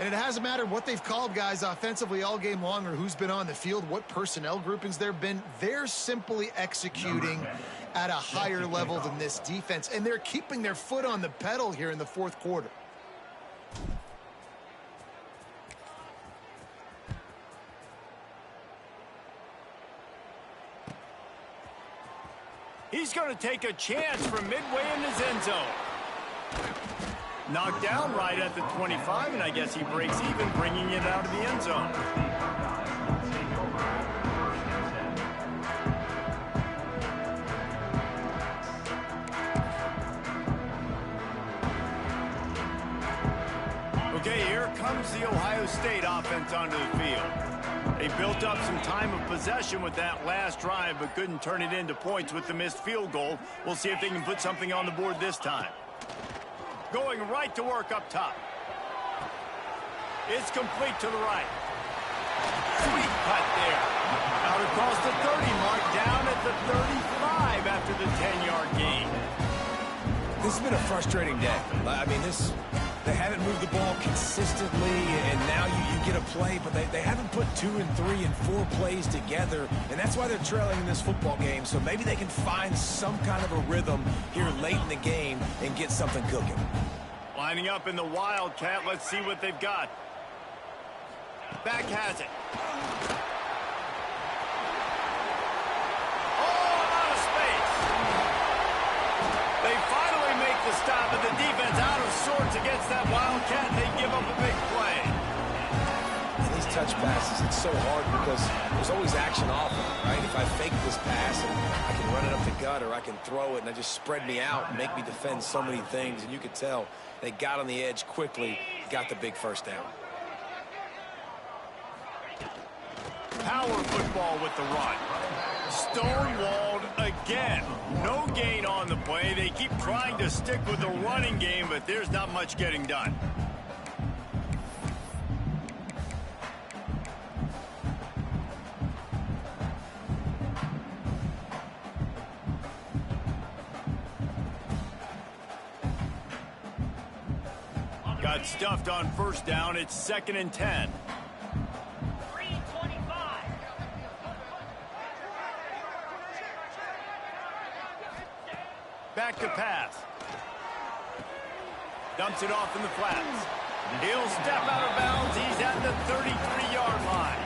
Speaker 2: And it hasn't mattered what they've called guys offensively all game long or who's been on the field, what personnel groupings there have been. They're simply executing at a higher level than this defense, and they're keeping their foot on the pedal here in the fourth quarter.
Speaker 1: He's going to take a chance from midway in his end zone. Knocked down right at the 25, and I guess he breaks even, bringing it out of the end zone. Okay, here comes the Ohio State offense onto the field. They built up some time of possession with that last drive, but couldn't turn it into points with the missed field goal. We'll see if they can put something on the board this time. Going right to work up top. It's complete to the right. Sweet cut there. Out across the 30 mark, down at the 35 after the 10-yard gain.
Speaker 3: This has been a frustrating day. I mean, they haven't moved the ball consistently, and now you get a play, but they haven't put 2 and 3 and 4 plays together, and that's why they're trailing in this football game. So maybe they can find some kind of a rhythm here late in the game and get something cooking.
Speaker 1: Lining up in the Wildcat. Let's see what they've got. Back has it. The stop, but the defense out of sorts against that Wildcat, and they give up a big play.
Speaker 3: And these touch passes, it's so hard because there's always action off it, right? If I fake this pass, and I can run it up the gut, or I can throw it, and they just spread me out and make me defend so many things. And you could tell they got on the edge quickly, got the big first down.
Speaker 1: Power football with the run. Stonewalled again. No gain on the play. They keep trying to stick with the running game, but there's not much getting done. Got stuffed on first down. It's 2nd and 10. Back to pass. Dumps it off in the flats. He'll step out of bounds. He's at the 33-yard line.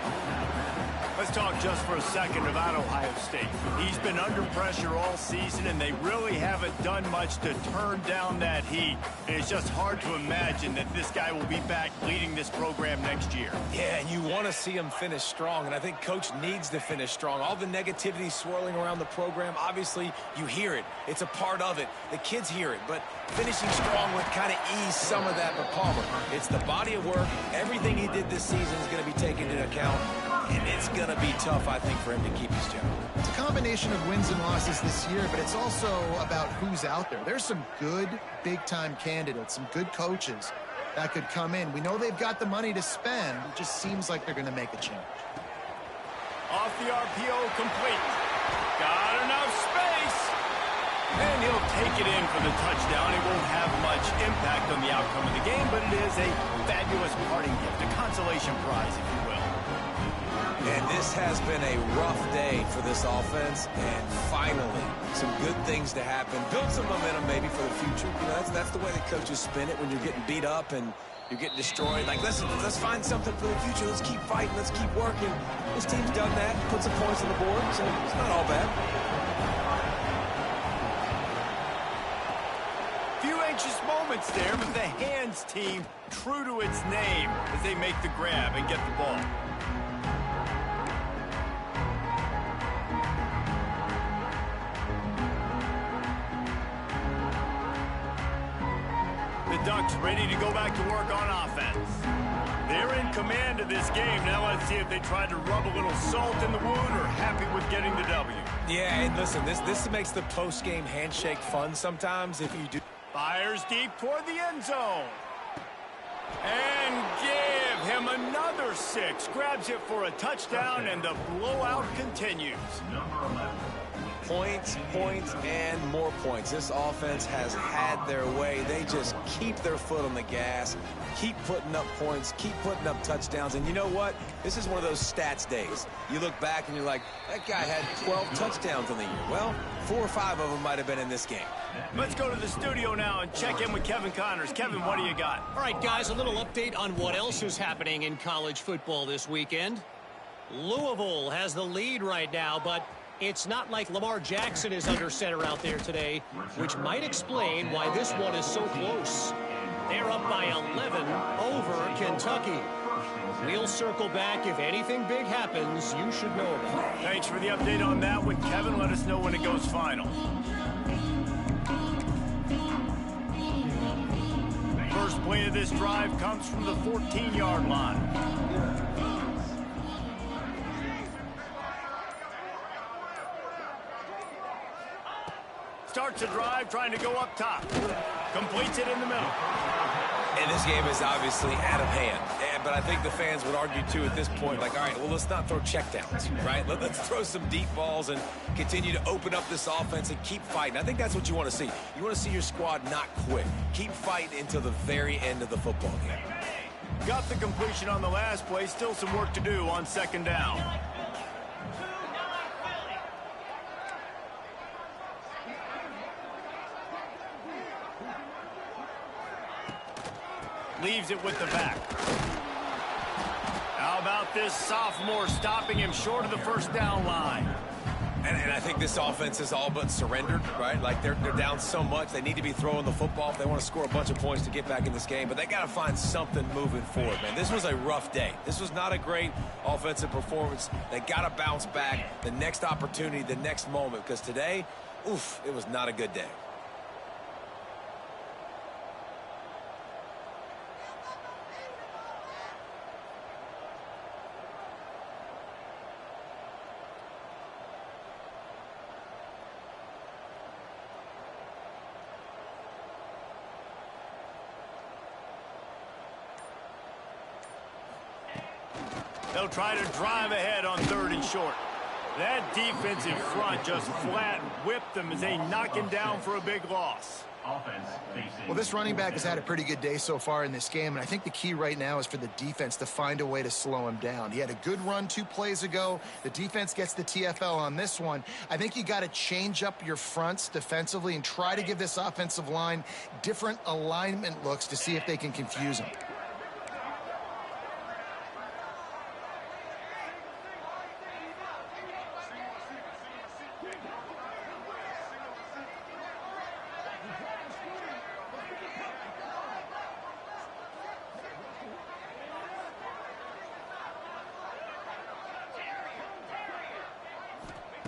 Speaker 1: Let's talk just for a second about Ohio State. He's been under pressure all season, and they really haven't done much to turn down that heat. And it's just hard to imagine that this guy will be back leading this program next year.
Speaker 3: Yeah, and you want to see him finish strong, and I think Coach needs to finish strong. All the negativity swirling around the program, obviously, you hear it. It's a part of it. The kids hear it, but finishing strong would kind of ease some of that. But Palmer, it's the body of work. Everything he did this season is going to be taken into account. And it's going to be tough, I think, for him to keep his job.
Speaker 2: It's a combination of wins and losses this year, but it's also about who's out there. There's some good big-time candidates, some good coaches that could come in. We know they've got the money to spend. It just seems like they're going to make a change.
Speaker 1: Off the RPO, complete. Got enough space. And he'll take it in for the touchdown. It won't have much impact on the outcome of the game, but it is a fabulous parting gift, a consolation prize, if you will.
Speaker 3: And this has been a rough day for this offense, and finally, some good things to happen. Build some momentum maybe for the future. You know, that's the way the coaches spin it when you're getting beat up and you're getting destroyed. Like, listen, let's find something for the future. Let's keep fighting. Let's keep working. This team's done that, put some points on the board, so it's not all bad.
Speaker 1: Few anxious moments there, but the hands team true to its name as they make the grab and get the ball. The Ducks ready to go back to work on offense. They're in command of this game. Now let's see if they try to rub a little salt in the wound or happy with getting the W.
Speaker 3: Yeah, and listen, this makes the post-game handshake fun sometimes if you do.
Speaker 1: Fires deep toward the end zone. And give him another 6. Grabs it for a touchdown, and the blowout continues.
Speaker 3: Points, points, and more points. This offense has had their way. They just keep their foot on the gas, keep putting up points, keep putting up touchdowns. And you know what? This is one of those stats days. You look back and you're like, that guy had 12 touchdowns in the year. Well, 4 or 5 of them might have been in this game.
Speaker 1: Let's go to the studio now and check in with Kevin Connors. Kevin, what do you got?
Speaker 4: All right, guys, a little update on what else is happening in college football this weekend. Louisville has the lead right now, but it's not like Lamar Jackson is under center out there today, which might explain why this one is so close. They're up by 11 over Kentucky. We'll circle back. If anything big happens, you should know about it.
Speaker 1: Thanks for the update on that one, Kevin. Let us know when it goes final. First play of this drive comes from the 14-yard line. Starts a drive, trying to go up top. Completes it in the middle.
Speaker 3: And this game is obviously out of hand. But I think the fans would argue, too, at this point, like, all right, well, let's not throw checkdowns, right? Let's throw some deep balls and continue to open up this offense and keep fighting. I think that's what you want to see. You want to see your squad not quit. Keep fighting until the very end of the football game.
Speaker 1: Got the completion on the last play. Still some work to do on second down. Leaves it with the back. How about this sophomore stopping him short of the first down line?
Speaker 3: And I think this offense is all but surrendered, right? Like they're down so much. They need to be throwing the football if they want to score a bunch of points to get back in this game. But they got to find something moving forward, man. This was a rough day. This was not a great offensive performance. They got to bounce back the next opportunity, the next moment. Because today, oof, it was not a good day.
Speaker 1: They'll try to drive ahead on 3rd and short. That defensive front just flat whipped them as they knock him down for a big loss.
Speaker 2: Well, this running back has had a pretty good day so far in this game, and I think the key right now is for the defense to find a way to slow him down. He had a good run 2 plays ago. The defense gets the TFL on this one. I think you got to change up your fronts defensively and try to give this offensive line different alignment looks to see if they can confuse him.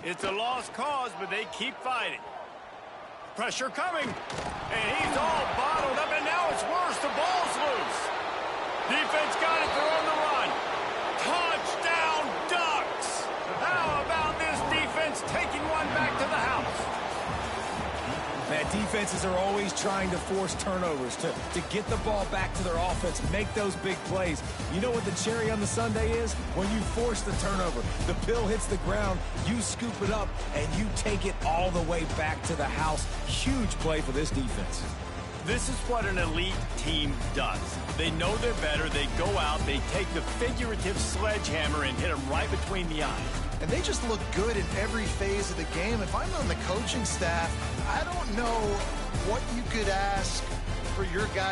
Speaker 1: It's a lost cause, but they keep fighting. Pressure coming. And he's all bottled up, and now it's worse. The ball's loose. Defense got it. They're on the run. Touchdown, Ducks. How about this defense taking one back to the house?
Speaker 3: Man, defenses are always trying to force turnovers to get the ball back to their offense, make those big plays. You know what the cherry on the sundae is? When you force the turnover, the pill hits the ground, you scoop it up, and you take it all the way back to the house. Huge play for this defense.
Speaker 1: This is what an elite team does. They know they're better. They go out, they take the figurative sledgehammer and hit them right between the eyes.
Speaker 2: And they just look good in every phase of the game. If I'm on the coaching staff, I don't know what you could ask for your guys.